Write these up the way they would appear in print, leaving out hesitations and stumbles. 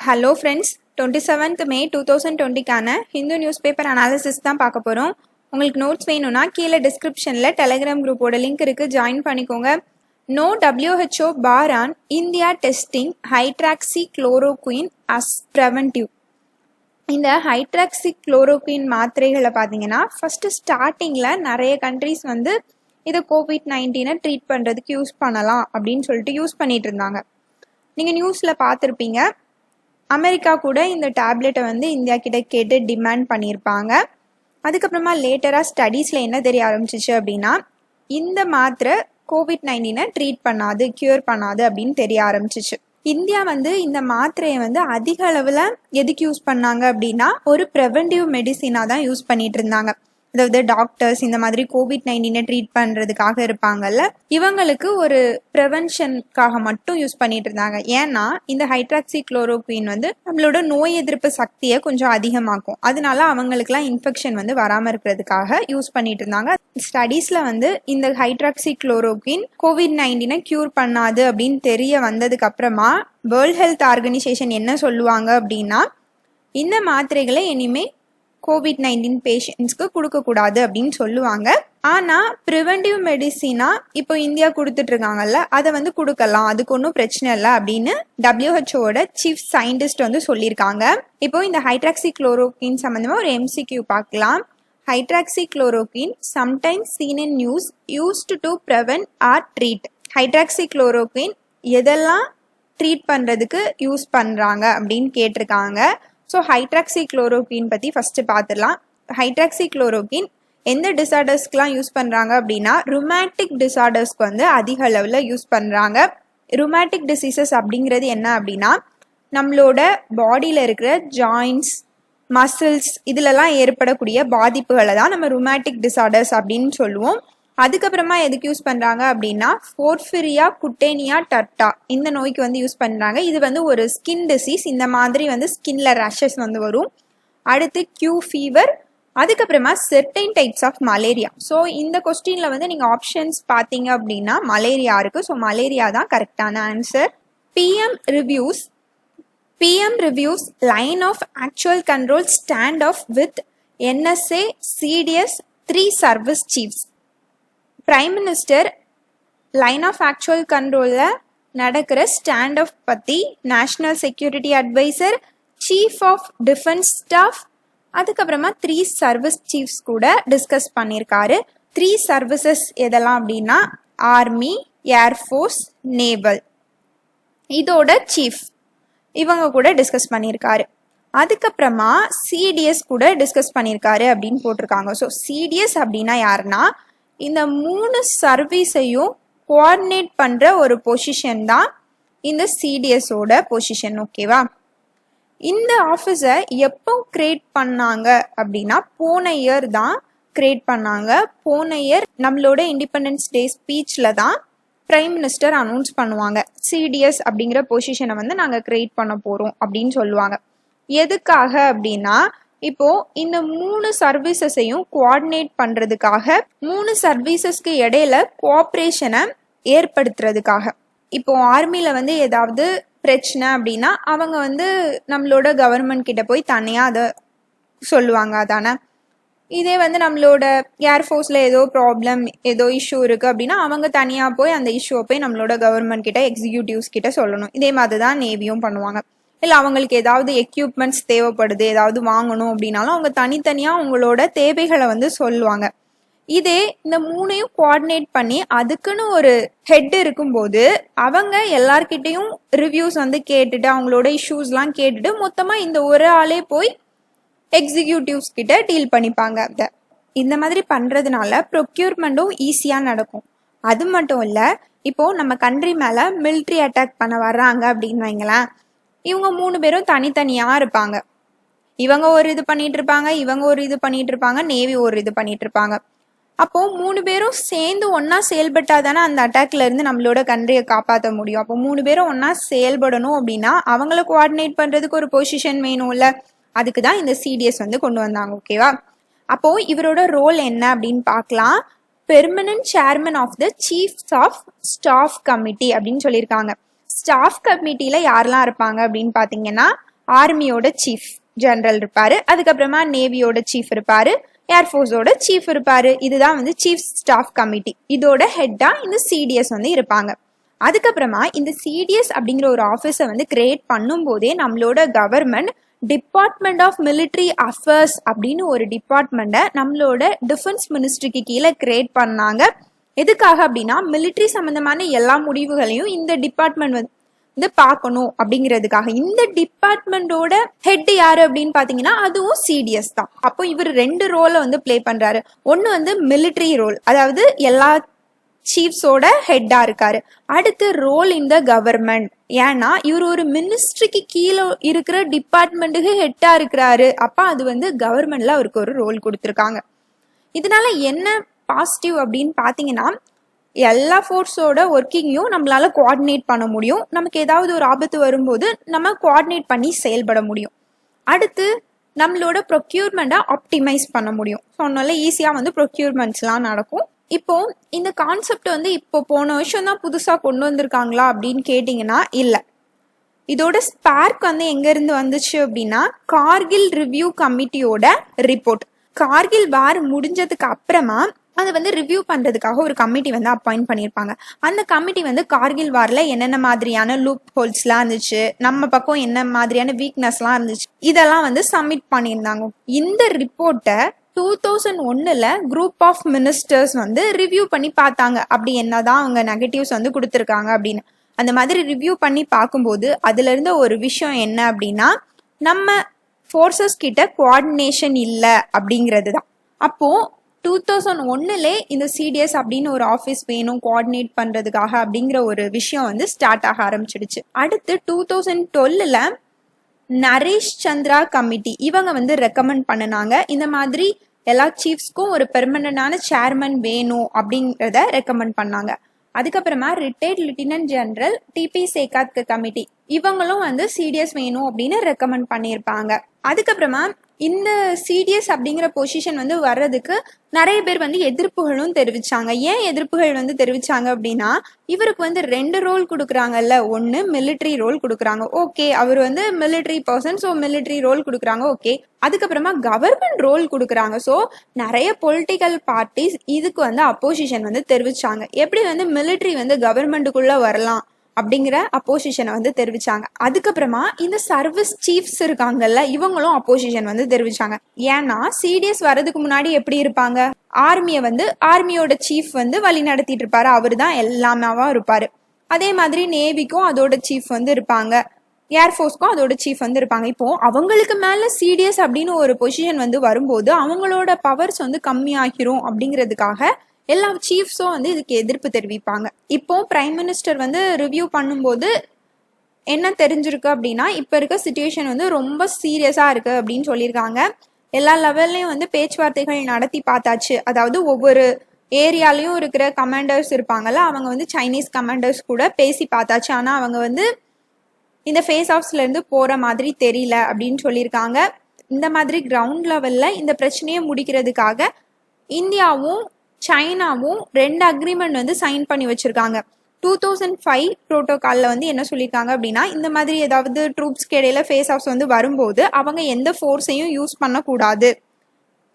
Hello friends, 27th May 2020க்கான Hindu news paper analysis தான் பார்க்க போகிறோம். உங்களுக்கு நோட்ஸ் வேணும்னா கீழே டிஸ்கிரிப்ஷனில் டெலிகிராம் குரூப்போட லிங்க் இருக்குது, ஜாயின் பண்ணிக்கோங்க. No WHO bar on India testing hydroxychloroquine as preventive. இந்த ஹைட்ராக்சி குளோரோகுயின் மாத்திரைகளை பார்த்தீங்கன்னா ஃபஸ்ட்டு ஸ்டார்டிங்கில் நிறைய கண்ட்ரீஸ் வந்து இதை COVID-19 ட்ரீட் பண்ணுறதுக்கு யூஸ் பண்ணலாம் அப்படின்னு சொல்லிட்டு யூஸ் பண்ணிட்டு இருந்தாங்க. நீங்கள் நியூஸில் பார்த்துருப்பீங்க, அமெரிக்கா கூட இந்த டேப்லெட்டை வந்து இந்தியா கிட்ட கேட்டு டிமாண்ட் பண்ணியிருப்பாங்க. அதுக்கப்புறமா லேட்டராக ஸ்டடீஸில் என்ன தெரிய ஆரம்பிச்சிச்சு அப்படின்னா, இந்த மாத்திரை COVID-19 ட்ரீட் பண்ணாது, க்யூர் பண்ணாது அப்படின்னு தெரிய ஆரம்பிச்சிச்சு. இந்தியா வந்து இந்த மாத்திரையை வந்து அதிக அளவில் எதுக்கு யூஸ் பண்ணாங்க அப்படின்னா, ஒரு ப்ரெவென்டிவ் மெடிசினாக தான் யூஸ் பண்ணிட்டு இருந்தாங்க. அதாவது டாக்டர்ஸ் இந்த மாதிரி COVID-19 ட்ரீட் பண்ணுறதுக்காக இருப்பாங்கல்ல, இவங்களுக்கு ஒரு ப்ரிவென்ஷனுக்காக மட்டும் யூஸ் பண்ணிட்டு இருந்தாங்க. ஏன்னா இந்த ஹைட்ராக்சி குளோரோகுயின் வந்து நம்மளோட நோய் எதிர்ப்பு சக்தியை கொஞ்சம் அதிகமாக்கும். அதனால அவங்களுக்குலாம் இன்ஃபெக்ஷன் வந்து வராமல் இருக்கிறதுக்காக யூஸ் பண்ணிட்டு இருந்தாங்க. ஸ்டடீஸில் வந்து இந்த ஹைட்ராக்சி குளோரோகுயின் COVID-19 க்யூர் பண்ணாது அப்படின்னு தெரிய வந்ததுக்கு அப்புறமா வேர்ல்ட் ஹெல்த் ஆர்கனைசேஷன் என்ன சொல்லுவாங்க அப்படின்னா, இந்த மாத்திரைகளை இனிமே COVID-19 பேஷண்ட்ஸ்க்கு கொடுக்கக்கூடாது அப்படின்னு சொல்லுவாங்க. ஆனால் ப்ரிவென்டிவ் மெடிசினா இப்போ இந்தியா கொடுத்துட்டு இருக்காங்கல்ல, அதை வந்து கொடுக்கலாம், அதுக்கு ஒன்றும் பிரச்சனை இல்லை அப்படின்னு WHO சீஃப் சயின்டிஸ்ட் வந்து சொல்லியிருக்காங்க. இப்போ இந்த ஹைட்ராக்சி குளோரோகுயின் சம்மந்தமாக ஒரு MCQ பார்க்கலாம். Hydroxychloroquine sometimes seen in news used to prevent or treat. Hydroxychloroquine எதெல்லாம் ட்ரீட் பண்ணுறதுக்கு யூஸ் பண்ணுறாங்க அப்படின்னு கேட்டிருக்காங்க. ஸோ ஹைட்ராக்சி குளோரோகுயின் பற்றி ஃபஸ்ட்டு பார்த்துடலாம். ஹைட்ராக்சி குளோரோகுயின் எந்த டிசார்டர்ஸ்க்குலாம் யூஸ் பண்ணுறாங்க அப்படின்னா, ருமேட்டிக் டிசார்டர்ஸ்க்கு வந்து அதிக அளவில் யூஸ் பண்ணுறாங்க. ருமேட்டிக் டிசீசஸ் அப்படிங்கிறது என்ன அப்படின்னா, நம்மளோட பாடியில் இருக்கிற ஜாயின்ஸ், மசில்ஸ் இதிலெல்லாம் ஏற்படக்கூடிய பாதிப்புகளை தான் நம்ம ருமேட்டிக் டிசார்டர்ஸ் அப்படின்னு சொல்லுவோம். அதுக்கப்புறமா எதுக்கு யூஸ் பண்ணுறாங்க அப்படின்னா, போர்ஃபிரியா குட்டேனியா டர்டா இந்த நோய்க்கு வந்து யூஸ் பண்ணுறாங்க. இது வந்து ஒரு ஸ்கின் டிசீஸ். இந்த மாதிரி வந்து ஸ்கின்ல ரேஷஸ் வந்து வரும். அடுத்து கியூ ஃபீவர், அதுக்கப்புறமா certain types of malaria. So இந்த கொஸ்டினில் வந்து நீங்கள் ஆப்ஷன்ஸ் பார்த்தீங்க அப்படின்னா மலேரியா இருக்குது. ஸோ மலேரியா தான் கரெக்டான answer. PM reviews line of actual control standoff with NSA CDS 3 service chiefs. Prime minister line of actual கண்ட்ரோலில் நடக்கிற ஸ்டாண்ட் ஆஃப் பற்றி national security adviser, chief of defence staff, அதுக்கப்புறமா 3 service chief's கூட discuss பண்ணியிருக்காரு. 3 services எதெல்லாம் அப்படின்னா, army, air force, naval, இதோட chief இவங்க கூட டிஸ்கஸ் பண்ணியிருக்காரு. அதுக்கப்புறமா சிடிஎஸ் கூட டிஸ்கஸ் பண்ணியிருக்காரு அப்படின்னு போட்டிருக்காங்க. ஸோ சிடிஎஸ் அப்படின்னா யாருன்னா, இந்த 3 சர்வீஸையும் கோஆர்டினேட் பண்ணுற ஒரு பொசிஷன் தான் இந்த சிடிஎஸோட பொசிஷன். ஓகேவா? இந்த ஆஃபீஸை எப்போ கிரியேட் பண்ணாங்க அப்படின்னா, போன இயர் தான் கிரியேட் பண்ணாங்க. போன இயர் நம்மளோட இண்டிபெண்டன்ஸ் டே ஸ்பீச்சில் தான் பிரைம் மினிஸ்டர் அனௌன்ஸ் பண்ணுவாங்க, சிடிஎஸ் அப்படிங்கிற பொசிஷனை வந்து நாங்கள் கிரியேட் பண்ண போகிறோம் அப்படின்னு சொல்லுவாங்க. எதுக்காக அப்படின்னா, இப்போ இந்த 3 சர்வீசஸையும் கோஆர்டினேட் பண்றதுக்காக, 3 சர்வீசஸ்க்கு இடையில கோஆப்ரேஷனை ஏற்படுத்துறதுக்காக. இப்போ ஆர்மியில வந்து ஏதாவது பிரச்சனை அப்படின்னா அவங்க வந்து நம்மளோட கவர்மெண்ட் கிட்ட போய் தனியாக அதை சொல்லுவாங்க, அதானே. இதே வந்து நம்மளோட ஏர்ஃபோர்ஸில் ஏதோ ப்ராப்ளம், ஏதோ இஷ்யூ இருக்குது அப்படின்னா அவங்க தனியாக போய் அந்த இஷ்யூவை போய் நம்மளோட கவர்மெண்ட் கிட்ட, எக்ஸிக்யூட்டிவ்ஸ் கிட்ட சொல்லணும். இதே மாதிரி தான் நேவியும் பண்ணுவாங்க. இல்லை அவங்களுக்கு ஏதாவது எக்யூப்மெண்ட்ஸ் தேவைப்படுது, ஏதாவது வாங்கணும் அப்படின்னாலும் அவங்க தனித்தனியாக அவங்களோட தேவைகளை வந்து சொல்லுவாங்க. இதே இந்த 3ஐயும் கோஆர்டினேட் பண்ணி அதுக்குன்னு ஒரு ஹெட் இருக்கும்போது அவங்க எல்லார்கிட்டையும் ரிவ்யூஸ் வந்து கேட்டுட்டு, அவங்களோட இஷ்யூஸ்லாம் கேட்டுட்டு மொத்தமாக இந்த ஒரு ஆளே போய் எக்ஸிக்யூட்டிவ்ஸ் கிட்ட டீல் பண்ணிப்பாங்க. அதை இந்த மாதிரி பண்ணுறதுனால ப்ரொக்யூர்மெண்ட்டும் ஈஸியாக நடக்கும். அது மட்டும் இல்லை, இப்போது நம்ம கண்ட்ரி மேலே மிலிட்ரி அட்டாக் பண்ண வர்றாங்க அப்படின்னு வைங்களேன், இவங்க 3 பேரும் தனித்தனியாக இருப்பாங்க. இவங்க ஒரு இது பண்ணிட்டு இருப்பாங்க, இவங்க ஒரு இது பண்ணிட்டு இருப்பாங்க, நேவி ஒரு இது பண்ணிட்டு இருப்பாங்க. அப்போ 3 பேரும் சேர்ந்து ஒன்னா செயல்பட்டா தானே அந்த அட்டாக்ல இருந்து நம்மளோட கண்ட்ரியை காப்பாற்ற முடியும். அப்போ 3 பேரும் ஒன்னா செயல்படணும் அப்படின்னா அவங்கள கோஆர்டினேட் பண்றதுக்கு ஒரு பொசிஷன் வேணும்ல, அதுக்கு தான் இந்த சிடிஎஸ் வந்து கொண்டு வந்தாங்க. ஓகேவா? அப்போ இவரோட ரோல் என்ன அப்படின்னு பார்க்கலாம். Permanent chairman of the chiefs of staff committee அப்படின்னு சொல்லியிருக்காங்க. ஸ்டாஃப் கமிட்டியில் யாரெல்லாம் இருப்பாங்க அப்படின்னு பார்த்தீங்கன்னா, ஆர்மியோட சீஃப் ஜெனரல் இருப்பாரு, அதுக்கப்புறமா நேவியோட சீஃப் இருப்பாரு, ஏர்ஃபோர்ஸோட சீஃப் இருப்பாரு. இதுதான் வந்து சீஃப் ஸ்டாஃப் கமிட்டி. இதோட ஹெட்டா இந்த சிடிஎஸ் வந்து இருப்பாங்க. அதுக்கப்புறமா இந்த சிடிஎஸ் அப்படிங்கிற ஒரு ஆஃபீஸை வந்து கிரியேட் பண்ணும் போதே நம்மளோட government department of military affairs அப்படின்னு ஒரு டிபார்ட்மெண்ட்டை நம்மளோட டிஃபென்ஸ் மினிஸ்ட்ரிக்கு கீழே கிரியேட் பண்ணாங்க. எதுக்காக அப்படின்னா மிலிட்ரி சம்பந்தமான எல்லா முடிவுகளையும் இந்த டிபார்ட்மெண்ட் வந்து பார்க்கணும் அப்படிங்கிறதுக்காக. இந்த டிபார்ட்மெண்டோட ஹெட் யாரு அப்படின்னு பாத்தீங்கன்னா அதுவும் சிடிஎஸ் தான். அப்போ இவர் 2 ரோலை வந்து பிளே பண்றாரு. ஒன்னு வந்து மிலிட்ரி ரோல், அதாவது எல்லா சீஃப்ஸோட ஹெட்டா இருக்காரு. அடுத்து ரோல் இன் த கவர்மெண்ட், ஏன்னா இவர் ஒரு மினிஸ்ட்ரிக்கு கீழே இருக்கிற டிபார்ட்மெண்ட்டுக்கு ஹெட்டா இருக்கிறாரு. அப்ப அது வந்து கவர்மெண்ட்ல அவருக்கு ஒரு ரோல் கொடுத்துருக்காங்க. இதனால என்ன பாசிட்டிவ் அப்படின்னு பாத்தீங்கன்னா எல்லா ஃபோர்ஸோட ஒர்க்கிங்கையும் நம்மளால கோஆர்டினேட் பண்ண முடியும். நமக்கு ஏதாவது ஒரு ஆபத்து வரும்போது நம்ம கோஆர்டினேட் பண்ணி செயல்பட முடியும். அடுத்து நம்மளோட ப்ரொக்யூர்மெண்ட்டை ஆப்டிமைஸ் பண்ண முடியும். சொன்னால ஈஸியாக வந்து ப்ரொக்யூர்மெண்ட்ஸ்லாம் நடக்கும். இப்போ இந்த கான்செப்ட் வந்து இப்போ போன வருஷம் தான் புதுசாக கொண்டு வந்திருக்காங்களா அப்படின்னு கேட்டிங்கன்னா இல்லை. இதோட ஸ்பார்க் வந்து எங்கேருந்து வந்துச்சு அப்படின்னா கார்கில் ரிவ்யூ கமிட்டியோட ரிப்போர்ட். கார்கில் வார் முடிஞ்சதுக்கு அப்புறமா அதை வந்து ரிவ்யூ பண்ணுறதுக்காக ஒரு கமிட்டி வந்து அப்பாயிண்ட் பண்ணியிருப்பாங்க. அந்த கமிட்டி வந்து கார்கில் வாரில் என்னென்ன மாதிரியான லூப் ஹோல்ஸ்லாம் இருந்துச்சு, நம்ம பக்கம் என்ன மாதிரியான வீக்னஸ்லாம் இருந்துச்சு, இதெல்லாம் வந்து சப்மிட் பண்ணியிருந்தாங்க. இந்த ரிப்போர்ட்டை 2001 குரூப் ஆஃப் மினிஸ்டர்ஸ் வந்து ரிவ்யூ பண்ணி பார்த்தாங்க. அப்படி என்னதான் அவங்க நெகட்டிவ்ஸ் வந்து கொடுத்துருக்காங்க அப்படின்னு. அந்த மாதிரி ரிவ்யூ பண்ணி பார்க்கும்போது அதுல இருந்த ஒரு விஷயம் என்ன அப்படின்னா நம்ம ஃபோர்ஸஸ் கிட்ட கோஆர்டினேஷன் இல்லை அப்படிங்கிறது தான். அப்போ 2001 இந்த சிடிஎஸ் அப்படின்னு ஒரு ஆஃபீஸ் வேணும் கோஆர்டினேட் பண்றதுக்காக அப்படிங்கிற ஒரு விஷயம் வந்து ஸ்டார்ட் ஆக ஆரம்பிச்சிடுச்சு. அடுத்து 2012 நரேஷ் சந்திரா கமிட்டி இவங்க வந்து ரெக்கமெண்ட் பண்ணினாங்க. இந்த மாதிரி எல்லா சீஃப்ஸ்க்கும் ஒரு பெர்மனண்டான சேர்மன் வேணும் அப்படிங்கிறத ரெக்கமெண்ட் பண்ணாங்க. அதுக்கப்புறமா retired lieutenant general DB Shekatkar committee இவங்களும் வந்து சிடிஎஸ் வேணும் அப்படின்னு ரெக்கமெண்ட் பண்ணியிருப்பாங்க. அதுக்கப்புறமா இந்த சிடிஎஸ் அப்படிங்கிற பொசிஷன் வந்து வர்றதுக்கு நிறைய பேர் வந்து எதிர்ப்புகளும் தெரிவிச்சாங்க. ஏன் எதிர்ப்புகள் வந்து தெரிவிச்சாங்க அப்படின்னா இவருக்கு வந்து 2 ரோல் கொடுக்குறாங்கல்ல. ஒன்று மிலிட்ரி ரோல் கொடுக்குறாங்க, ஓகே, அவர் வந்து military person, so military role கொடுக்குறாங்க, ஓகே. அதுக்கப்புறமா கவர்மெண்ட் ரோல் கொடுக்குறாங்க. ஸோ நிறைய பொலிட்டிக்கல் பார்ட்டிஸ் இதுக்கு வந்து அப்போசிஷன் வந்து தெரிவிச்சாங்க. எப்படி வந்து மிலிட்ரி வந்து கவர்மெண்ட்டுக்குள்ள வரலாம் அப்படிங்கிற அப்போசிஷனை வந்து தெரிவிச்சாங்க. அதுக்கப்புறமா இந்த சர்வீஸ் சீஃப்ஸ் இருக்காங்கல்ல இவங்களும் அப்போசிஷன் வந்து தெரிவிச்சாங்க. ஏன்னா சிடிஎஸ் வர்றதுக்கு முன்னாடி எப்படி இருப்பாங்க, ஆர்மியை வந்து ஆர்மியோட சீஃப் வந்து வழி நடத்திட்டு இருப்பாரு, அவரு தான் எல்லாமாவா இருப்பாரு. அதே மாதிரி நேவிக்கும் அதோட சீஃப் வந்து இருப்பாங்க, ஏர்ஃபோர்ஸ்க்கும் அதோட சீஃப் வந்து இருப்பாங்க. இப்போ அவங்களுக்கு மேல சிடிஎஸ் அப்படின்னு ஒரு பொசிஷன் வந்து வரும்போது அவங்களோட பவர்ஸ் வந்து கம்மியாகிரும் அப்படிங்கிறதுக்காக எல்லா சீஃப்ஸும் வந்து இதுக்கு எதிர்ப்பு தெரிவிப்பாங்க. இப்போ பிரைம் மினிஸ்டர் வந்து ரிவ்யூ பண்ணும்போது என்ன தெரிஞ்சிருக்கு அப்படின்னா இப்போ இருக்க சிச்சுவேஷன் வந்து ரொம்ப சீரியஸா இருக்கு அப்படின்னு சொல்லியிருக்காங்க. எல்லா லெவல்லையும் வந்து பேச்சுவார்த்தைகள் நடத்தி பார்த்தாச்சு. அதாவது ஒவ்வொரு ஏரியாலையும் இருக்கிற கமாண்டர்ஸ் இருப்பாங்கல்ல, அவங்க வந்து சைனீஸ் கமாண்டர்ஸ் கூட பேசி பார்த்தாச்சு. ஆனால் அவங்க வந்து இந்த ஃபேஸ் ஆஃப்ஸ்ல இருந்து போற மாதிரி தெரியல அப்படின்னு சொல்லியிருக்காங்க. இந்த மாதிரி கிரவுண்ட் லெவல்ல இந்த பிரச்சனையை முடிக்கிறதுக்காக இந்தியாவும் சைனாவும் 2 அக்ரிமெண்ட் வந்து சைன் பண்ணி வச்சிருக்காங்க. 2005 புரோட்டோகால்ல வந்து என்ன சொல்லியிருக்காங்க அப்படின்னா இந்த மாதிரி ஏதாவது ட்ரூப்ஸ்க்கு இடையில ஃபேஸ் ஆஃப்ஸ் வந்து வரும்போது அவங்க எந்த ஃபோர்ஸையும் யூஸ் பண்ணக்கூடாது,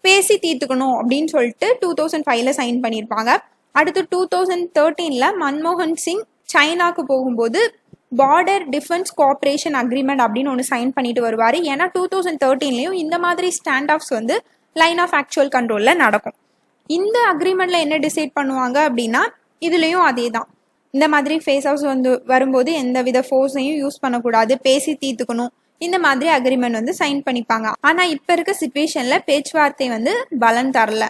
பேசி தீர்த்துக்கணும் அப்படின்னு சொல்லிட்டு 2005 சைன் பண்ணியிருப்பாங்க. அடுத்து 2013 மன்மோகன் சிங் சைனாக்கு போகும்போது பார்டர் டிஃபென்ஸ் கோஆப்ரேஷன் அக்ரிமெண்ட் அப்படின்னு ஒன்று சைன் பண்ணிட்டு வருவார். ஏன்னா 2013 இந்த மாதிரி ஸ்டாண்ட் ஆஃப்ஸ் வந்து லைன் ஆஃப் ஆக்சுவல் கண்ட்ரோலில் நடக்கும். இந்த அக்ரிமெண்ட்ல என்ன டிசைட் பண்ணுவாங்க அப்படின்னா இதுலயும் அதே தான். இந்த மாதிரி ஃபேஸ் ஆஃப்ஸ் வந்து வரும்போது எந்த வித ஃபோர்ஸையும் யூஸ் பண்ணக்கூடாது, பேசி தீர்த்துக்கணும், இந்த மாதிரி அக்ரிமெண்ட் வந்து சைன் பண்ணிப்பாங்க. ஆனா இப்ப இருக்க சிச்சுவேஷன்ல பேச்சுவார்த்தை வந்து பலன் தரல.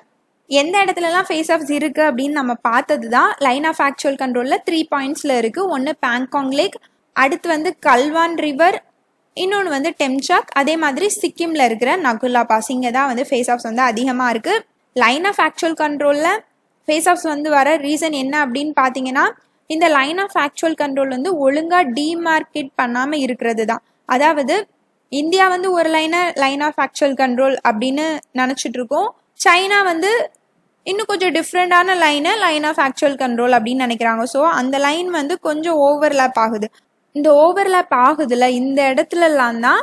எந்த இடத்துலலாம் ஃபேஸ் ஆஃப்ஸ் இருக்கு அப்படின்னு நம்ம பார்த்தது தான் லைன் ஆஃப் ஆக்சுவல் கண்ட்ரோல்ல 3 பாயிண்ட்ஸ்ல இருக்கு. ஒன்று பேங்காங் லேக், அடுத்து வந்து கல்வான் ரிவர், இன்னொன்று வந்து டெம்சாக், அதே மாதிரி சிக்கிம்ல இருக்கிற நகுலா பாஸ். இங்கே தான் வந்து ஃபேஸ் ஆஃப்ஸ் வந்து அதிகமாக இருக்கு. லைன் ஆஃப் ஆக்சுவல் கண்ட்ரோலில் ஃபேஸ் ஆஃப்ஸ் வந்து வர ரீசன் என்ன அப்படின்னு பார்த்தீங்கன்னா இந்த லைன் ஆஃப் ஆக்சுவல் கண்ட்ரோல் வந்து ஒழுங்காக டிமார்க்கெட் பண்ணாமல் இருக்கிறது தான். அதாவது இந்தியா வந்து ஒரு லைன் ஆஃப் ஆக்சுவல் கண்ட்ரோல் அப்படின்னு நினச்சிட்டு இருக்கோம், சைனா வந்து இன்னும் கொஞ்சம் டிஃப்ரெண்டான லைன் ஆஃப் ஆக்சுவல் கண்ட்ரோல் அப்படின்னு நினைக்கிறாங்க. ஸோ அந்த லைன் வந்து கொஞ்சம் ஓவர்லேப் ஆகுது. இந்த ஓவர்லேப் ஆகுதுல இந்த இடத்துலலாம் தான்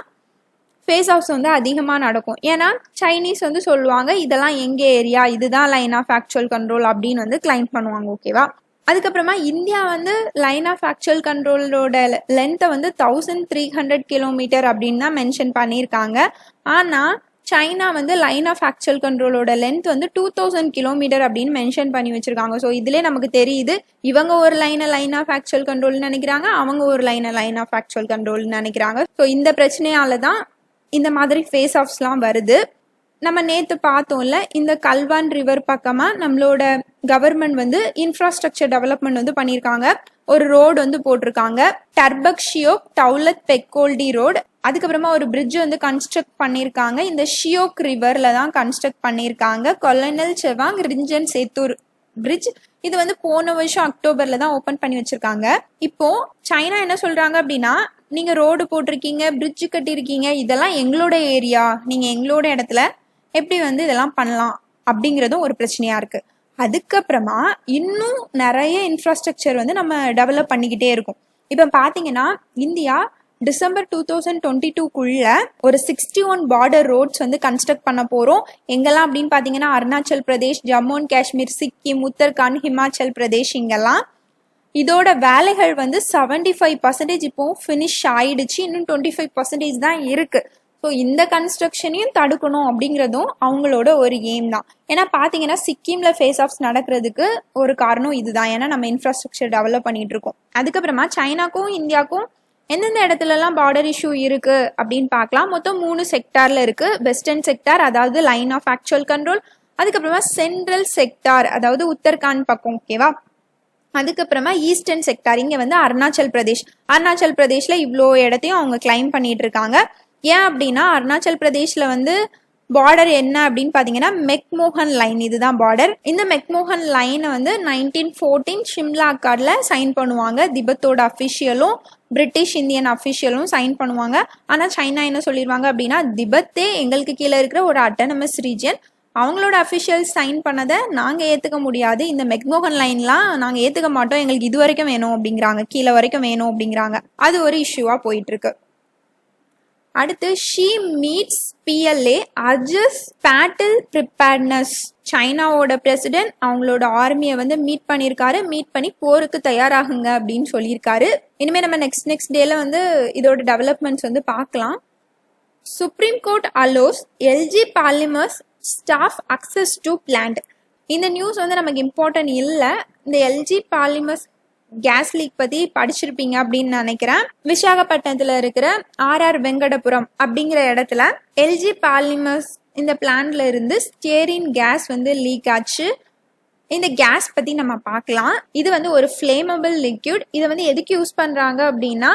ஃபேஸ் ஆஃப்ஸ் வந்து அதிகமாக நடக்கும். ஏன்னா சைனீஸ் வந்து சொல்லுவாங்க இதெல்லாம் எங்கே ஏரியா, இதுதான் லைன் ஆஃப் ஆக்சுவல் கண்ட்ரோல் அப்படின்னு வந்து கிளைம் பண்ணுவாங்க. ஓகேவா. அதுக்கப்புறமா இந்தியா வந்து லைன் ஆஃப் ஆக்சுவல் கண்ட்ரோலோட லென்த்தை வந்து 1300 கிலோமீட்டர் அப்படின்னு தான் மென்ஷன் பண்ணியிருக்காங்க. ஆனால் சைனா வந்து லைன் ஆஃப் ஆக்சுவல் கண்ட்ரோலோட லென்த் வந்து 2000 கிலோமீட்டர் அப்படின்னு மென்ஷன் பண்ணி வச்சிருக்காங்க. ஸோ இதுலேயே நமக்கு தெரியுது இவங்க ஒரு லைன் ஆஃப் ஆக்சுவல் கண்ட்ரோல்னு நினைக்கிறாங்க, அவங்க ஒரு லைன் ஆஃப் ஆக்சுவல் கண்ட்ரோல்னு நினைக்கிறாங்க. ஸோ இந்த பிரச்சனையால தான் இந்த மாதிரி ஃபேஸ் ஆஃப்ஸ்லாம் வருது. நம்ம நேற்று பார்த்தோம்ல, இந்த கல்வான் ரிவர் பக்கமாக நம்மளோட கவர்மெண்ட் வந்து இன்ஃப்ராஸ்ட்ரக்சர் டெவலப்மெண்ட் வந்து பண்ணியிருக்காங்க. ஒரு ரோடு வந்து போட்டிருக்காங்க, டர்பக் ஷியோக் டவுலத் பெக்கோல்டி ரோடு. அதுக்கப்புறமா ஒரு பிரிட்ஜ் வந்து கன்ஸ்ட்ரக்ட் பண்ணியிருக்காங்க. இந்த ஷியோக் ரிவர்ல தான் கன்ஸ்ட்ரக்ட் பண்ணியிருக்காங்க. கொலனல் செவாங் ரிஞ்சன் சேத்தூர் பிரிட்ஜ். இது வந்து போன வருஷம் அக்டோபர்ல தான் ஓபன் பண்ணி வச்சிருக்காங்க. இப்போ சைனா என்ன சொல்றாங்க அப்படின்னா, நீங்க ரோடு போட்டிருக்கீங்க, பிரிட்ஜ் கட்டியிருக்கீங்க, இதெல்லாம் எங்களோட ஏரியா, நீங்க எங்களோட இடத்துல எப்படி வந்து இதெல்லாம் பண்ணலாம் அப்படிங்கிறதும் ஒரு பிரச்சனையா இருக்கு. அதுக்கப்புறமா இன்னும் நிறைய இன்ஃப்ராஸ்ட்ரக்சர் வந்து நம்ம டெவலப் பண்ணிக்கிட்டே இருக்கும். இப்போ பாத்தீங்கன்னா இந்தியா டிசம்பர் 2022க்குள்ள ஒரு 61 பார்டர் ரோட்ஸ் வந்து கன்ஸ்ட்ரக்ட் பண்ண போறோம். எங்கெல்லாம் அப்படின்னு பாத்தீங்கன்னா அருணாச்சல் பிரதேஷ், ஜம்மு அண்ட் காஷ்மீர், சிக்கிம், உத்தரகாண்ட், ஹிமாச்சல் பிரதேஷ் இங்கெல்லாம். இதோட வேலைகள் வந்து 75% இப்போ ஃபினிஷ் ஆயிடுச்சு. இன்னும் 25% தான் இருக்கு. ஸோ இந்த கன்ஸ்ட்ரக்ஷனையும் தடுக்கணும் அப்படிங்கிறதும் அவங்களோட ஒரு எய்ம் தான். ஏன்னா பார்த்தீங்கன்னா சிக்கிமில் ஃபேஸ் ஆஃப்ஸ் நடக்கிறதுக்கு ஒரு காரணம் இதுதான். ஏன்னா நம்ம இன்ஃப்ராஸ்ட்ரக்சர் டெவலப் பண்ணிட்டு இருக்கோம். அதுக்கப்புறமா சைனாக்கும் இந்தியாவுக்கும் எந்தெந்த இடத்துலலாம் பார்டர் இஷ்யூ இருக்கு அப்படின்னு பார்க்கலாம். மொத்தம் 3 செக்டார்ல இருக்கு. வெஸ்டர்ன் செக்டார், அதாவது லைன் ஆஃப் ஆக்சுவல் கண்ட்ரோல். அதுக்கப்புறமா சென்ட்ரல் செக்டார், அதாவது உத்தரகாண்ட் பக்கம். ஓகேவா. அதுக்கப்புறமா ஈஸ்டர்ன் செக்டார், இங்க வந்து அருணாச்சல் பிரதேஷ்ல இவ்வளோ இடத்தையும் அவங்க கிளைம் பண்ணிட்டு இருக்காங்க. ஏன் அப்படின்னா அருணாச்சல் பிரதேஷ்ல வந்து பார்டர் என்ன அப்படின்னு பாத்தீங்கன்னா மெக்மோகன் லைன், இதுதான் பார்டர். இந்த மெக்மோகன் லைனை வந்து 1914 ஷிம்லா அக்கார்ட்ல சைன் பண்ணுவாங்க. திபெத்தோட அஃபிஷியலும் பிரிட்டிஷ் இந்தியன் அஃபிஷியலும் சைன் பண்ணுவாங்க. ஆனா சைனா என்ன சொல்லிடுவாங்க அப்படின்னா, திபெத்தே எங்களுக்கு கீழே இருக்கிற ஒரு அட்டானமஸ் ரீஜன், அவங்களோட அஃபிஷியல் சைன் பண்ணதை நாங்க ஏத்துக்க முடியாது, இந்த மெக்மோகன் லைன்லாம் நாங்க ஏத்துக்க மாட்டோம், எங்களுக்கு இது வரைக்கும் வேணும் அப்படிங்கிறாங்க, கீழே வரைக்கும் வேணும் அப்படிங்கிறாங்க. அது ஒரு இஷ்யூவா போயிட்டு இருக்கு. அடுத்து Xi meets PLA urges battle preparedness. சைனாவோட பிரசிடென்ட் அவங்களோட ஆர்மியை வந்து மீட் பண்ணியிருக்காரு. மீட் பண்ணி போருக்கு தயாராகுங்க அப்படின்னு சொல்லியிருக்காரு. இனிமேல் நம்ம நெக்ஸ்ட் டேல வந்து இதோட டெவலப்மெண்ட்ஸ் வந்து பார்க்கலாம். Supreme court allows LG polymers staff access to plant. இந்த நியூஸ் வந்து நமக்கு இம்பார்ட்டன்ட் இல்லை. இந்த LG பாலிமர்ஸ் கேஸ் லீக் பத்தி படிச்சிருப்பீங்க அப்படின்னு நினைக்கிறேன். விசாகப்பட்டினத்துல இருக்கிற RR வெங்கடபுரம் அப்படிங்கிற இடத்துல LG பாலிமர்ஸ் இந்த பிளான்ட்ல இருந்து ஸ்டேரின் கேஸ் வந்து லீக் ஆச்சு. இந்த கேஸ் பத்தி நம்ம பார்க்கலாம். இது வந்து ஒரு ஃபிளேமபிள் லிக்யூட். இதை வந்து எதுக்கு யூஸ் பண்றாங்க அப்படின்னா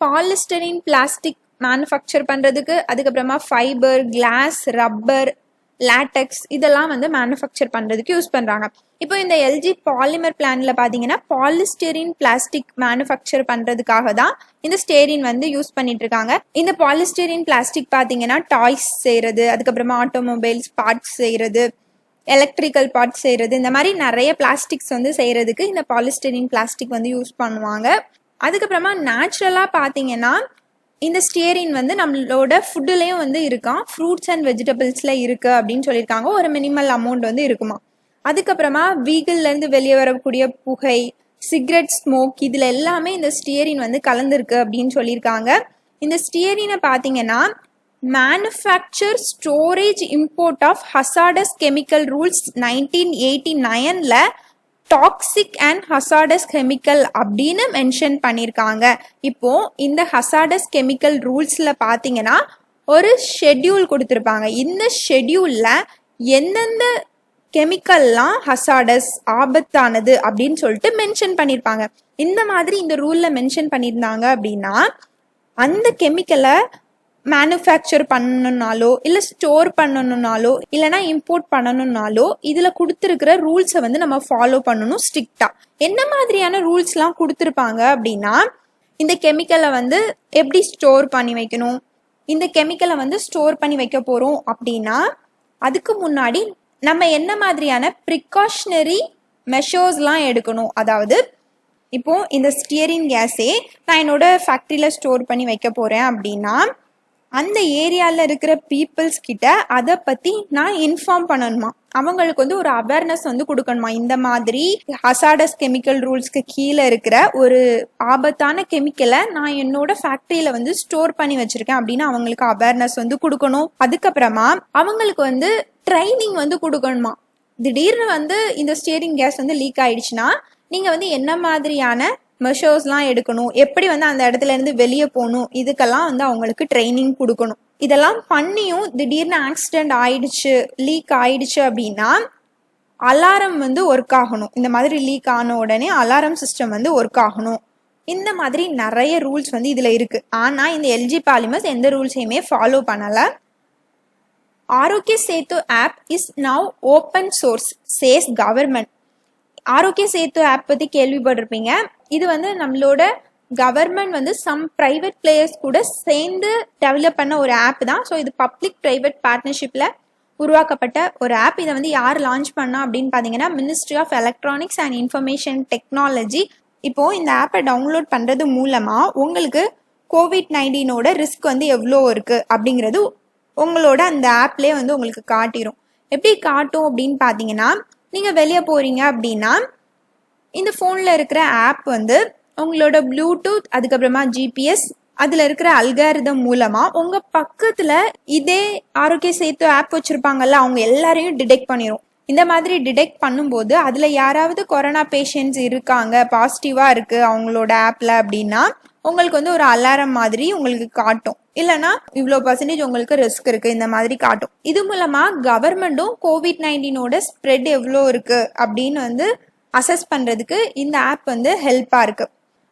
பாலிஸ்டரின் பிளாஸ்டிக் மேனுஃபேக்சர் பண்றதுக்கு, அதுக்கப்புறமா ஃபைபர், கிளாஸ், ரப்பர், லேட்டெக்ஸ் இதெல்லாம் வந்து மேனுஃபேக்சர் பண்றதுக்கு யூஸ் பண்றாங்க. இப்போ இந்த LG பாலிமர் பிளான்ட்ல பாத்தீங்கன்னா பாலிஸ்டரின் பிளாஸ்டிக் மேனுஃபேக்சர் பண்றதுக்காக தான் இந்த ஸ்டேரின் வந்து யூஸ் பண்ணிட்டு இருக்காங்க. இந்த பாலிஸ்டரின் பிளாஸ்டிக் பாத்தீங்கன்னா டாய்ஸ் செய்யறது, அதுக்கப்புறமா ஆட்டோமொபைல்ஸ் பார்ட்ஸ் செய்யறது, எலக்ட்ரிக்கல் பார்ட்ஸ் செய்யறது, இந்த மாதிரி நிறைய பிளாஸ்டிக்ஸ் வந்து செய்யறதுக்கு இந்த பாலிஸ்டரின் பிளாஸ்டிக் வந்து யூஸ் பண்ணுவாங்க. அதுக்கப்புறமா நேச்சுரலா பாத்தீங்கன்னா இந்த ஸ்டேரின் வந்து நம்மளோட ஃபுட்டுலேயும் வந்து இருக்கான், ஃப்ரூட்ஸ் அண்ட் வெஜிடபிள்ஸ்ல இருக்கு அப்படின்னு சொல்லியிருக்காங்க. ஒரு மினிமல் அமௌண்ட் வந்து இருக்குமா. அதுக்கப்புறமா வீகிள்ல இருந்து வெளியே வரக்கூடிய புகை, சிகரெட் ஸ்மோக், இதுல எல்லாமே இந்த ஸ்டியரின் வந்து கலந்துருக்கு அப்படின்னு சொல்லியிருக்காங்க. இந்த ஸ்டியரினை பார்த்தீங்கன்னா manufacture, storage, import of hazardous chemical rules 1989ல டாக்ஸிக் அண்ட் ஹசார்டஸ் கெமிக்கல் அப்படின்னு மென்ஷன் பண்ணியிருக்காங்க. இப்போ இந்த ஹசார்டஸ் கெமிக்கல் ரூல்ஸ்ல பார்த்தீங்கன்னா ஒரு ஷெட்யூல் கொடுத்துருப்பாங்க. இந்த ஷெட்யூல்ல எந்தெந்த கெமிக்கல்லாம் ஹசார்டஸ் ஆபத்தானது அப்படின்னு சொல்லிட்டு மென்ஷன் பண்ணியிருப்பாங்க. இந்த மாதிரி இந்த ரூல்ல மென்ஷன் பண்ணியிருந்தாங்க அப்படின்னா அந்த கெமிக்கலை மேனுஃபேக்சர் பண்ணணும்னாலோ இல்லை ஸ்டோர் பண்ணணும்னாலோ இல்லைனா இம்போர்ட் பண்ணணும்னாலோ இதில் கொடுத்துருக்கிற ரூல்ஸை வந்து நம்ம ஃபாலோ பண்ணணும் ஸ்ட்ரிக்டா. என்ன மாதிரியான ரூல்ஸ்லாம் கொடுத்துருப்பாங்க அப்படின்னா, இந்த கெமிக்கலை வந்து எப்படி ஸ்டோர் பண்ணி வைக்கணும், இந்த கெமிக்கலை வந்து ஸ்டோர் பண்ணி வைக்க போகிறோம் அப்படின்னா அதுக்கு முன்னாடி நம்ம என்ன மாதிரியான ப்ரிகாஷனரி மெஷர்ஸ்லாம் எடுக்கணும். அதாவது இப்போ இந்த ஸ்டியரின் கேஸே நான் என்னோட ஃபேக்ட்ரியில் ஸ்டோர் பண்ணி வைக்க போகிறேன் அப்படின்னா அந்த ஏரியாவில் இருக்கிற பீப்புள்ஸ் கிட்ட அதை பற்றி நான் இன்ஃபார்ம் பண்ணணுமா, அவங்களுக்கு வந்து ஒரு அவேர்னஸ் வந்து கொடுக்கணுமா. இந்த மாதிரி ஹசார்டஸ் கெமிக்கல் ரூல்ஸ்க்கு கீழே இருக்கிற ஒரு ஆபத்தான கெமிக்கலை நான் என்னோட ஃபேக்ட்ரியில வந்து ஸ்டோர் பண்ணி வச்சிருக்கேன் அப்படின்னு அவங்களுக்கு அவேர்னஸ் வந்து கொடுக்கணும். அதுக்கப்புறமா அவங்களுக்கு வந்து ட்ரைனிங் வந்து கொடுக்கணுமா. திடீர்னு வந்து இந்த ஸ்டியரிங் கேஸ் வந்து லீக் ஆயிடுச்சுன்னா நீங்க வந்து என்ன மாதிரியான மெஷர்ஸ்லாம் எடுக்கணும், எப்படி வந்து அந்த இடத்துல இருந்து வெளியே போகணும், இதுக்கெல்லாம் வந்து அவங்களுக்கு ட்ரைனிங் கொடுக்கணும். இதெல்லாம் பண்ணியும் திடீர்னு ஆக்சிடென்ட் ஆயிடுச்சு, லீக் ஆயிடுச்சு அப்படின்னா அலாரம் வந்து ஒர்க் ஆகணும். இந்த மாதிரி லீக் ஆன உடனே அலாரம் சிஸ்டம் வந்து ஒர்க் ஆகணும். இந்த மாதிரி நிறைய ரூல்ஸ் வந்து இதுல இருக்கு. ஆனா இந்த எல்ஜி பாலிமர்ஸ் எந்த ரூல்ஸையுமே ஃபாலோ பண்ணல. Aarogya Setu app is now open source says government. Aarogya Setu app பத்தி கேள்விப்பட்டிருப்பீங்க. இது வந்து நம்மளோட கவர்மெண்ட் வந்து சம் பிரைவேட் பிளேயர்ஸ் கூட சேர்ந்து டெவலப் பண்ண ஒரு ஆப் தான். ஸோ இது பப்ளிக் பிரைவேட் பார்ட்னர்ஷிப்ல உருவாக்கப்பட்ட ஒரு ஆப். இதை வந்து யார் லான்ச் பண்ணா அப்படின்னு பாத்தீங்கன்னா ministry of electronics and information technology. இப்போ இந்த ஆப்பை டவுன்லோட் பண்றது மூலமா உங்களுக்கு COVID-19 ரிஸ்க் வந்து எவ்வளோ இருக்கு அப்படிங்கிறது உங்களோட அந்த ஆப்லேயே வந்து உங்களுக்கு காட்டிடும். எப்படி காட்டும் அப்படின்னு பார்த்தீங்கன்னா, நீங்கள் வெளியே போகிறீங்க அப்படின்னா இந்த ஃபோனில் இருக்கிற ஆப் வந்து உங்களோட ப்ளூடூத், அதுக்கப்புறமா GPS, அதில் இருக்கிற அல்காரிதம் மூலமாக உங்கள் பக்கத்தில் இதே ஆரோக்கிய சேத்து ஆப் வச்சுருப்பாங்கல்ல, அவங்க எல்லாரையும் டிடெக்ட் பண்ணிடும். இந்த மாதிரி டிடெக்ட் பண்ணும்போது அதில் யாராவது கொரோனா பேஷண்ட்ஸ் இருக்காங்க, பாசிட்டிவாக இருக்குது அவங்களோட ஆப்பில் அப்படின்னா உங்களுக்கு வந்து ஒரு அலாரம் மாதிரி உங்களுக்கு காட்டும். இல்லைன்னா இவ்வளோ % உங்களுக்கு ரிஸ்க் இருக்கு இந்த மாதிரி காட்டும். இது மூலமா கவர்மெண்ட்டும் COVID-19 ஸ்ப்ரெட் எவ்வளோ இருக்கு அப்படின்னு வந்து அசஸ் பண்றதுக்கு இந்த ஆப் வந்து ஹெல்ப்பா இருக்கு.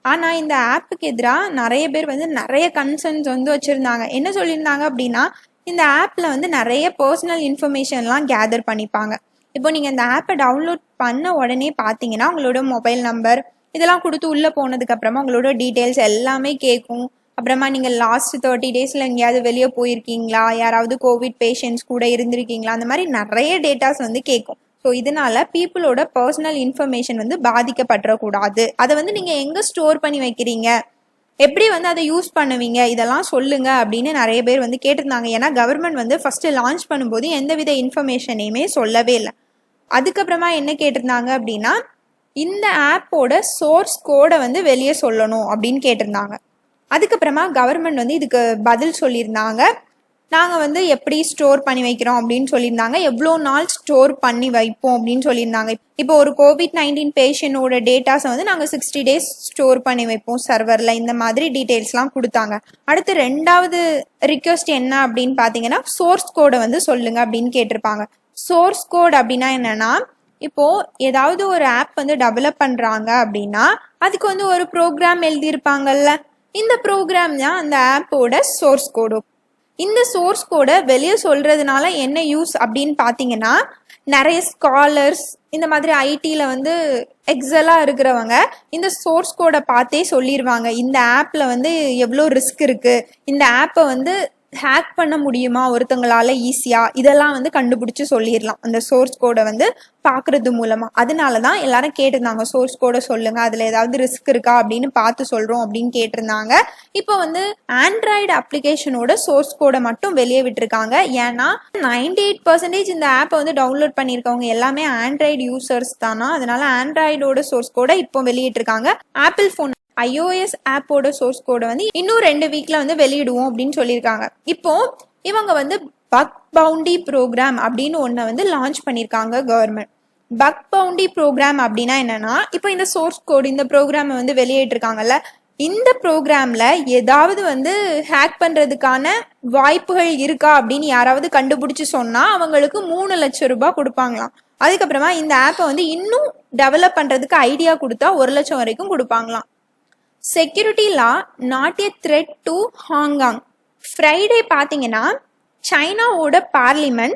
ஆனா இந்த ஆப்புக்கு எதிராக நிறைய பேர் வந்து நிறைய கன்சர்ன்ஸ் வந்து வச்சிருந்தாங்க. என்ன சொல்லியிருந்தாங்க அப்படின்னா, இந்த ஆப்ல வந்து நிறைய பர்சனல் இன்ஃபர்மேஷன்லாம் கேதர் பண்ணிப்பாங்க. இப்போ நீங்க இந்த ஆப்பை டவுன்லோட் பண்ண உடனே பார்த்தீங்கன்னா உங்களோட மொபைல் நம்பர் இதெல்லாம் கொடுத்து உள்ள போனதுக்கு அப்புறமா உங்களோட டீட்டெயில்ஸ் எல்லாமே கேட்கும். அப்புறமா நீங்கள் லாஸ்ட் 30 டேஸில் எங்கேயாவது வெளியே போயிருக்கீங்களா, யாராவது கோவிட் பேஷண்ட்ஸ் கூட இருந்திருக்கீங்களா, அந்த மாதிரி நிறைய டேட்டாஸ் வந்து கேட்கும். ஸோ இதனால பீப்புளோட பர்சனல் இன்ஃபர்மேஷன் வந்து பாதிக்கப்படக்கூடாது. அதை வந்து நீங்கள் எங்கே ஸ்டோர் பண்ணி வைக்கிறீங்க, எப்படி வந்து அதை யூஸ் பண்ணுவீங்க, இதெல்லாம் சொல்லுங்க அப்படின்னு நிறைய பேர் வந்து கேட்டிருந்தாங்க. ஏன்னா கவர்மெண்ட் வந்து ஃபர்ஸ்ட் லான்ச் பண்ணும்போது எந்தவித இன்ஃபர்மேஷனையுமே சொல்லவே இல்லை. அதுக்கப்புறமா என்ன கேட்டிருந்தாங்க அப்படின்னா, இந்த ஆப்போட சோர்ஸ் கோடை வந்து வெளியே சொல்லணும் அப்படின்னு கேட்டிருந்தாங்க. அதுக்கப்புறமா கவர்மெண்ட் வந்து இதுக்கு பதில் சொல்லியிருந்தாங்க. நாங்கள் வந்து எப்படி ஸ்டோர் பண்ணி வைக்கிறோம் அப்படின்னு சொல்லியிருந்தாங்க, எவ்வளோ நாள் ஸ்டோர் பண்ணி வைப்போம் அப்படின்னு சொல்லியிருந்தாங்க. இப்போ ஒரு COVID-19 பேஷண்டோட டேட்டாஸை வந்து நாங்கள் 60 days ஸ்டோர் பண்ணி வைப்போம் சர்வரில், இந்த மாதிரி டீட்டெயில்ஸ்லாம் கொடுத்தாங்க. அடுத்து ரெண்டாவது ரிக்வெஸ்ட் என்ன அப்படின்னு பார்த்தீங்கன்னா, சோர்ஸ் கோடை வந்து சொல்லுங்க அப்படின்னு கேட்டிருப்பாங்க. சோர்ஸ் கோட் அப்படின்னா என்னன்னா, இப்போ ஏதாவது ஒரு ஆப் வந்து டெவலப் பண்றாங்க அப்படின்னா அதுக்கு வந்து ஒரு ப்ரோக்ராம் எழுதியிருப்பாங்கல்ல, இந்த ப்ரோக்ராம் தான் அந்த ஆப்போட சோர்ஸ் கோடு. இந்த சோர்ஸ் கோடை வெளியே சொல்றதுனால என்ன யூஸ் அப்படின்னு பார்த்தீங்கன்னா, நிறைய ஸ்காலர்ஸ் இந்த மாதிரி ஐடியில் வந்து எக்ஸலாக இருக்கிறவங்க இந்த சோர்ஸ் கோடை பார்த்தே சொல்லிடுவாங்க, இந்த ஆப்பில் வந்து எவ்வளோ ரிஸ்க் இருக்கு, இந்த ஆப்பை வந்து ஹேக் பண்ண முடியுமா ஒருத்தங்களால ஈஸியா, இதெல்லாம் வந்து கண்டுபிடிச்சு சொல்லிடலாம் அந்த சோர்ஸ் கோடை வந்து பாக்குறது மூலமா. அதனாலதான் எல்லாரும் கேட்டிருந்தாங்க, சோர்ஸ் கோடை சொல்லுங்க, அதுல ஏதாவது ரிஸ்க் இருக்கா அப்படின்னு பார்த்து சொல்றோம் அப்படின்னு கேட்டிருந்தாங்க. இப்போ வந்து ஆண்ட்ராய்டு அப்ளிகேஷனோட சோர்ஸ் கோடை மட்டும் வெளியே விட்டுருக்காங்க. ஏன்னா 98% இந்த ஆப்பை வந்து டவுன்லோட் பண்ணியிருக்கவங்க எல்லாமே ஆண்ட்ராய்டு யூசர்ஸ் தானா, அதனால ஆண்ட்ராய்டோட சோர்ஸ் கோடை இப்போ வெளியிட்டிருக்காங்க. ஆப்பிள் போன் iOS ஆப்போட சோர்ஸ் கோடை வந்து இன்னும் 2 வீக்ல வந்து வெளியிடுவோம் அப்படின்னு சொல்லியிருக்காங்க. இப்போ இவங்க வந்து பக் பவுண்டி ப்ரோக்ராம் அப்படின்னு ஒன்றை வந்து லான்ச் பண்ணியிருக்காங்க கவர்மெண்ட். பக் பவுண்டி ப்ரோக்ராம் அப்படின்னா என்னன்னா, இப்போ இந்த சோர்ஸ் கோடு இந்த ப்ரோக்ராமை வந்து வெளியிட்டிருக்காங்கல்ல, இந்த ப்ரோக்ராம்ல ஏதாவது வந்து ஹேக் பண்றதுக்கான வாய்ப்புகள் இருக்கா அப்படின்னு யாராவது கண்டுபிடிச்சு சொன்னா அவங்களுக்கு 3 லட்சம் ரூபாய் கொடுப்பாங்களாம். அதுக்கப்புறமா இந்த ஆப்பை வந்து இன்னும் டெவலப் பண்றதுக்கு ஐடியா கொடுத்தா 1 லட்சம் வரைக்கும் கொடுப்பாங்களாம். Security law not a threat to Hong. ஃப்ரைடே பார்த்தீங்கன்னா சைனாவோட பார்லிமெண்ட்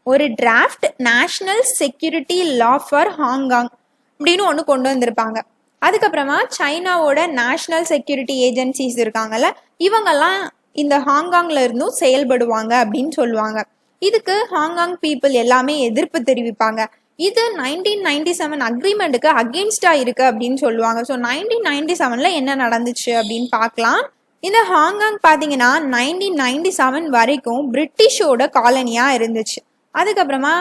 ஒரு draft national security law for Hong அப்படின்னு ஒன்று கொண்டு வந்திருப்பாங்க. அதுக்கப்புறமா சைனாவோட நேஷனல் செக்யூரிட்டி ஏஜென்சிஸ் இருக்காங்கல்ல, இவங்கெல்லாம் இந்த ஹாங்காங்ல இருந்தும் செயல்படுவாங்க அப்படின்னு சொல்லுவாங்க. இதுக்கு ஹாங்காங் பீப்புள் எல்லாமே எதிர்ப்பு தெரிவிப்பாங்க. இது 1997 அக்ரிமெண்ட்டுக்கு அகெயின்ஸ்டா இருக்கு அப்படின்னு சொல்லுவாங்க. ஸோ 1997ல என்ன நடந்துச்சு அப்படின்னு பார்க்கலாம். இந்த ஹாங்காங் பார்த்தீங்கன்னா 1997 வரைக்கும் பிரிட்டிஷோட காலனியாக இருந்துச்சு. அதுக்கப்புறமா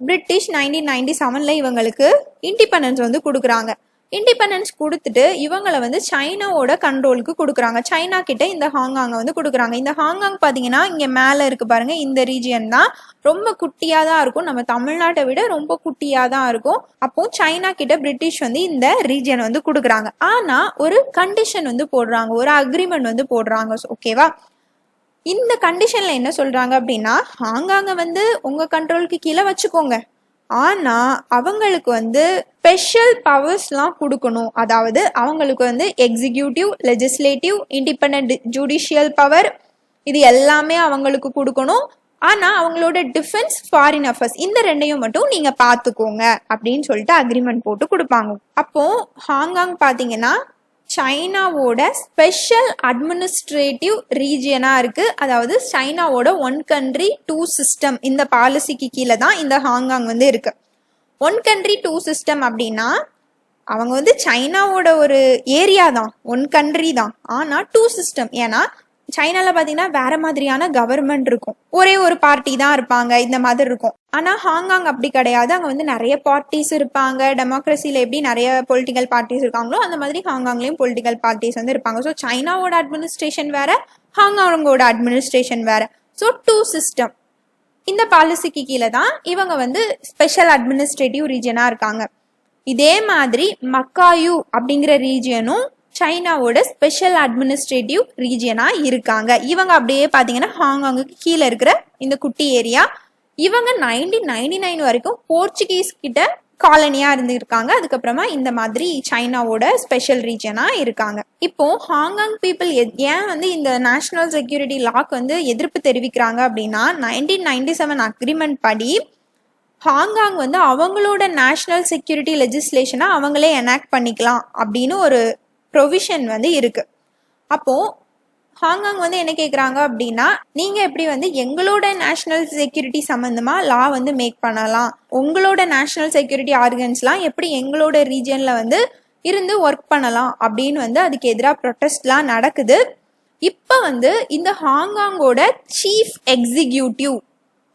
பிரிட்டிஷ் 1997 இவங்களுக்கு இண்டிபெண்டன்ஸ் வந்து கொடுக்குறாங்க. இண்டிபெண்டன்ஸ் கொடுத்துட்டு இவங்களை வந்து சைனாவோட கண்ட்ரோலுக்கு கொடுக்குறாங்க. சைனா கிட்ட இந்த ஹாங்காங்கை வந்து கொடுக்குறாங்க. இந்த ஹாங்காங் பார்த்தீங்கன்னா இங்கே மேலே இருக்கு பாருங்க, இந்த ரீஜியன் தான் ரொம்ப குட்டியாக தான் இருக்கும். நம்ம தமிழ்நாட்டை விட ரொம்ப குட்டியாக தான் இருக்கும். அப்போ சைனா கிட்ட பிரிட்டிஷ் வந்து இந்த ரீஜியன் வந்து கொடுக்குறாங்க. ஆனால் ஒரு கண்டிஷன் வந்து போடுறாங்க, ஒரு அக்ரிமெண்ட் வந்து போடுறாங்க. ஓகேவா? இந்த கண்டிஷன்ல என்ன சொல்றாங்க அப்படின்னா, ஹாங்காங்க வந்து உங்க கண்ட்ரோலுக்கு கீழே வச்சுக்கோங்க, ஆனா அவங்களுக்கு வந்து ஸ்பெஷல் பவர்ஸ்லாம் கொடுக்கணும். அதாவது அவங்களுக்கு வந்து executive, legislative, independent judicial power இது எல்லாமே அவங்களுக்கு கொடுக்கணும். ஆனா அவங்களோட டிஃபென்ஸ், ஃபாரின் அஃபேர்ஸ் இந்த ரெண்டையும் மட்டும் நீங்க பாத்துக்கோங்க அப்படின்னு சொல்லிட்டு அக்ரிமெண்ட் போட்டு கொடுப்பாங்க. அப்போ ஹாங்காங் பாத்தீங்கன்னா சைனாவோட ஸ்பெஷல் அட்மினிஸ்ட்ரேட்டிவ் ரீஜியனாக இருக்குது. அதாவது சைனாவோட 1 country 2 system இந்த பாலிசிக்கு கீழே தான் இந்த ஹாங்காங் வந்து இருக்கு. 1 country 2 system அப்படின்னா அவங்க வந்து சைனாவோட ஒரு ஏரியா தான், 1 country தான், ஆனால் 2 system. ஏன்னா சைனால பார்த்தீங்கன்னா வேற மாதிரியான கவர்மெண்ட் இருக்கும், ஒரே ஒரு பார்ட்டி தான் இருப்பாங்க, இந்த மாதிரி இருக்கும். ஆனால் ஹாங்காங் அப்படி கிடையாது. அங்கே வந்து நிறைய பார்ட்டிஸ் இருப்பாங்க. டெமோக்ரஸியில் எப்படி நிறைய பொலிட்டிக்கல் பார்ட்டிஸ் இருக்காங்களோ அந்த மாதிரி ஹாங்காங்லேயும் பொலிட்டிக்கல் பார்ட்டிஸ் வந்து இருப்பாங்க. ஸோ சைனாவோட அட்மினிஸ்ட்ரேஷன் வேற, ஹாங்காங்கோட அட்மினிஸ்ட்ரேஷன் வேற. ஸோ 2 system இந்த பாலிசிக்கு கீழே தான் இவங்க வந்து ஸ்பெஷல் அட்மினிஸ்ட்ரேட்டிவ் ரீஜனாக இருக்காங்க. இதே மாதிரி மக்காயு அப்படிங்கிற ரீஜியனும் சைனாவோட ஸ்பெஷல் அட்மினிஸ்ட்ரேட்டிவ் ரீஜியனா இருக்காங்க. இவங்க அப்படியே பார்த்தீங்கன்னா ஹாங்காங்குக்கு கீழே இருக்கிற இந்த குட்டி ஏரியா. இவங்க 1999 வரைக்கும் போர்ச்சுகீஸ் கிட்ட காலனியா இருந்திருக்காங்க. அதுக்கப்புறமா இந்த மாதிரி சைனாவோட ஸ்பெஷல் ரீஜனா இருக்காங்க. இப்போ ஹாங்காங் பீப்புள் ஏன் வந்து இந்த நேஷனல் செக்யூரிட்டி லாக்கு வந்து எதிர்ப்பு தெரிவிக்கிறாங்க அப்படின்னா, 1997 அக்ரிமெண்ட் படி ஹாங்காங் வந்து அவங்களோட நேஷனல் செக்யூரிட்டி லெஜிஸ்லேஷனை அவங்களே எனாக்ட் பண்ணிக்கலாம் அப்படின்னு ஒரு ப்ரொவிஷன் வந்து இருக்கு. அப்போ ஹாங்காங் வந்து என்ன கேட்குறாங்க அப்படின்னா, நீங்க எப்படி வந்து எங்களோட நேஷனல் செக்யூரிட்டி சம்பந்தமா லா வந்து மேக் பண்ணலாம், உங்களோட நேஷனல் செக்யூரிட்டி ஆர்கன்ஸ்லாம் எப்படி எங்களோட ரீஜன்ல வந்து இருந்து ஒர்க் பண்ணலாம் அப்படின்னு வந்து அதுக்கு எதிராக ப்ரொட்டஸ்ட்லாம் நடக்குது. இப்போ வந்து இந்த ஹாங்காங்கோட சீஃப் எக்ஸிக்யூட்டிவ்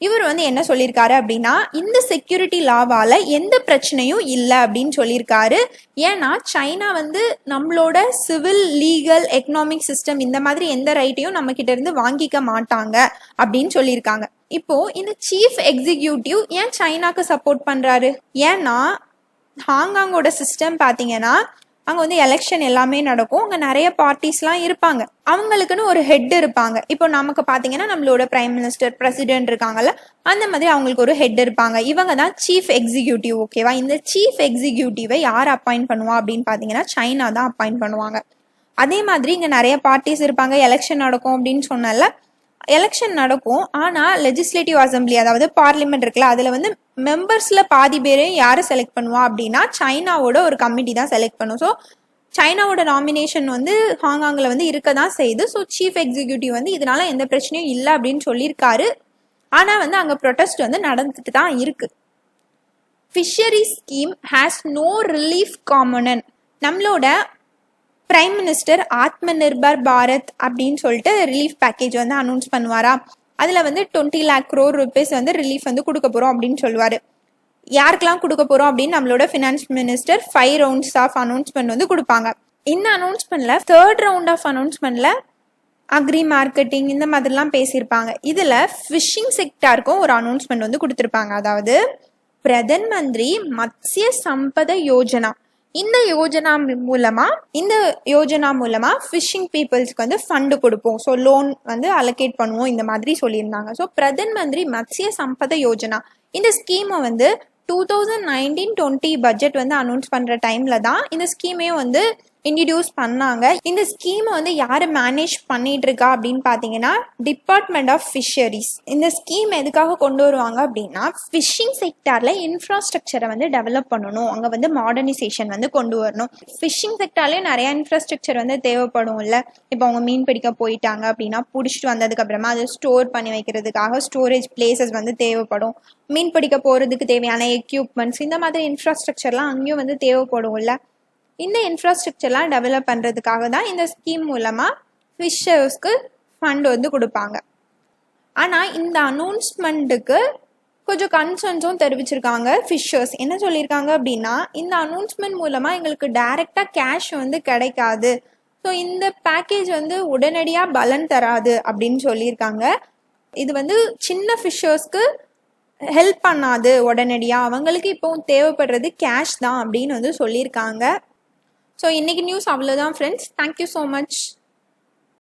இவர் வந்து என்ன சொல்லியிருக்காரு அப்படின்னா, இந்த செக்யூரிட்டி லாவால எந்த பிரச்சனையும் இல்லை அப்படின்னு சொல்லியிருக்காரு. ஏன்னா சைனா வந்து நம்மளோட சிவில், லீகல், எக்கனாமிக் சிஸ்டம் இந்த மாதிரி எந்த ரைட்டையும் நம்ம கிட்ட இருந்து வாங்கிக்க மாட்டாங்க அப்படின்னு சொல்லியிருக்காங்க. இப்போ இந்த சீஃப் எக்ஸிக்யூட்டிவ் ஏன் சைனாக்கு சப்போர்ட் பண்றாரு? ஏன்னா ஹாங்காங்கோட சிஸ்டம் பார்த்தீங்கன்னா அங்கே வந்து எலெக்ஷன் எல்லாமே நடக்கும், அங்கே நிறைய பார்ட்டிஸ்லாம் இருப்பாங்க, அவங்களுக்குன்னு ஒரு ஹெட் இருப்பாங்க. இப்போ நமக்கு பார்த்தீங்கன்னா நம்மளோட பிரைம் மினிஸ்டர், பிரசிடென்ட் இருக்காங்கல்ல, அந்த மாதிரி அவங்களுக்கு ஒரு ஹெட் இருப்பாங்க. இவங்க தான் சீஃப் எக்ஸிக்யூட்டிவ். ஓகேவா? இந்த சீஃப் எக்ஸிக்யூட்டிவை யார் அப்பாயிண்ட் பண்ணுவா அப்படின்னு பார்த்தீங்கன்னா சைனா தான் அப்பாயிண்ட் பண்ணுவாங்க. அதே மாதிரி இங்கே நிறைய பார்ட்டிஸ் இருப்பாங்க, எலெக்ஷன் நடக்கும் அப்படின்னு சொன்னால எலெக்ஷன் நடக்கும். ஆனால் லெஜிஸ்லேட்டிவ் அசம்பிளி அதாவது பார்லிமெண்ட் இருக்குல்ல, அதில் வந்து மெம்பர்ஸில் பாதி பேரையும் யாரை செலக்ட் பண்ணுவா அப்படின்னா சைனாவோட ஒரு கமிட்டி தான் செலக்ட் பண்ணும். ஸோ சைனாவோட நாமினேஷன் வந்து ஹாங்காங்கில் வந்து இருக்க தான் செய்யுது. ஸோ சீஃப் எக்ஸிக்யூட்டிவ் வந்து இதனால எந்த பிரச்சனையும் இல்லை அப்படின்னு சொல்லியிருக்காரு. ஆனால் வந்து அங்கே ப்ரொட்டஸ்ட் வந்து நடந்துட்டு தான் இருக்கு. Fishery scheme has no relief component. நம்மளோட பிரைம் மினிஸ்டர் ஆத்ம நிர்பர் பாரத் அப்படின்னு சொல்லிட்டு ரிலீஃப் பேக்கேஜ் வந்து அனௌன்ஸ் பண்ணுவாரா, அதில் வந்து 20 lakh crore rupees வந்து ரிலீஃப் வந்து கொடுக்க போகிறோம் அப்படின்னு சொல்லுவார். யாருக்கெல்லாம் கொடுக்க போகிறோம் அப்படின்னு நம்மளோட finance minister 5 rounds of announcement வந்து கொடுப்பாங்க. இந்த அனௌன்ஸ்மெண்ட்ல 3rd round ஆஃப் அனௌன்ஸ்மெண்ட்ல அக்ரி மார்க்கெட்டிங் இந்த மாதிரிலாம் பேசியிருப்பாங்க. இதில் ஃபிஷிங் செக்டாருக்கும் ஒரு அனௌன்ஸ்மெண்ட் வந்து கொடுத்துருப்பாங்க. அதாவது பிரதன் மந்திரி மத்ஸ்ய சம்பத யோஜனா, இந்த யோஜனா மூலமா ஃபிஷிங் பீப்புள்ஸ்க்கு வந்து ஃபண்டு கொடுப்போம், ஸோ லோன் வந்து அலோகேட் பண்ணுவோம், இந்த மாதிரி சொல்லியிருந்தாங்க. ஸோ பிரதன் மந்திரி மத்ஸ்ய சம்பத யோஜனா இந்த ஸ்கீமை வந்து 2019-20 பட்ஜெட் வந்து அனௌன்ஸ் பண்ற டைம்ல தான் இந்த ஸ்கீமையும் வந்து இன்ட்ரடியூஸ் பண்ணாங்க. இந்த ஸ்கீமை வந்து யாரு மேனேஜ் பண்ணிட்டு இருக்கா அப்படின்னு பாத்தீங்கன்னா டிபார்ட்மெண்ட் ஆஃப் ஃபிஷரிஸ். இந்த ஸ்கீம் எதுக்காக கொண்டு வருவாங்க அப்படின்னா, ஃபிஷிங் செக்டார்ல இன்ஃப்ராஸ்ட்ரக்சரை வந்து டெவலப் பண்ணணும், அங்க வந்து மாடர்னைசேஷன் வந்து கொண்டு வரணும். ஃபிஷிங் செக்டார்லயும் நிறைய இன்ஃப்ராஸ்ட்ரக்சர் வந்து தேவைப்படும் இல்ல. இப்போ அவங்க மீன் பிடிக்க போயிட்டாங்க அப்படின்னா பிடிச்சிட்டு வந்ததுக்கு அப்புறமா அதை ஸ்டோர் பண்ணி வைக்கிறதுக்காக ஸ்டோரேஜ் பிளேசஸ் வந்து தேவைப்படும். மீன் பிடிக்க போறதுக்கு தேவையான எக்யூப்மெண்ட்ஸ் இந்த மாதிரி இன்ஃப்ராஸ்ட்ரக்சர்லாம் அங்கேயும் வந்து தேவைப்படும் இல்ல. இந்த இன்ஃப்ராஸ்ட்ரக்சர்லாம் டெவலப் பண்ணுறதுக்காக தான் இந்த ஸ்கீம் மூலமாக ஃபிஷர்ஸ்க்கு ஃபண்ட் வந்து கொடுப்பாங்க. ஆனால் இந்த அனௌன்ஸ்மெண்ட்டுக்கு கொஞ்சம் கன்சர்ன்ஸும் தெரிவிச்சிருக்காங்க ஃபிஷர்ஸ். என்ன சொல்லியிருக்காங்க அப்படின்னா, இந்த அனௌன்ஸ்மெண்ட் மூலமாக எங்களுக்கு டைரெக்டாக கேஷ் வந்து கிடைக்காது, ஸோ இந்த பேக்கேஜ் வந்து உடனடியாக பலன் தராது அப்படின்னு சொல்லியிருக்காங்க. இது வந்து சின்ன ஃபிஷர்ஸ்க்கு ஹெல்ப் பண்ணாது உடனடியாக, அவங்களுக்கு இப்போ தேவைப்படுறது கேஷ் தான் அப்படின்னு வந்து சொல்லியிருக்காங்க. ஸோ இன்றைக்கி நியூஸ் அவ்வளோதான் ஃப்ரெண்ட்ஸ். Thank you so much.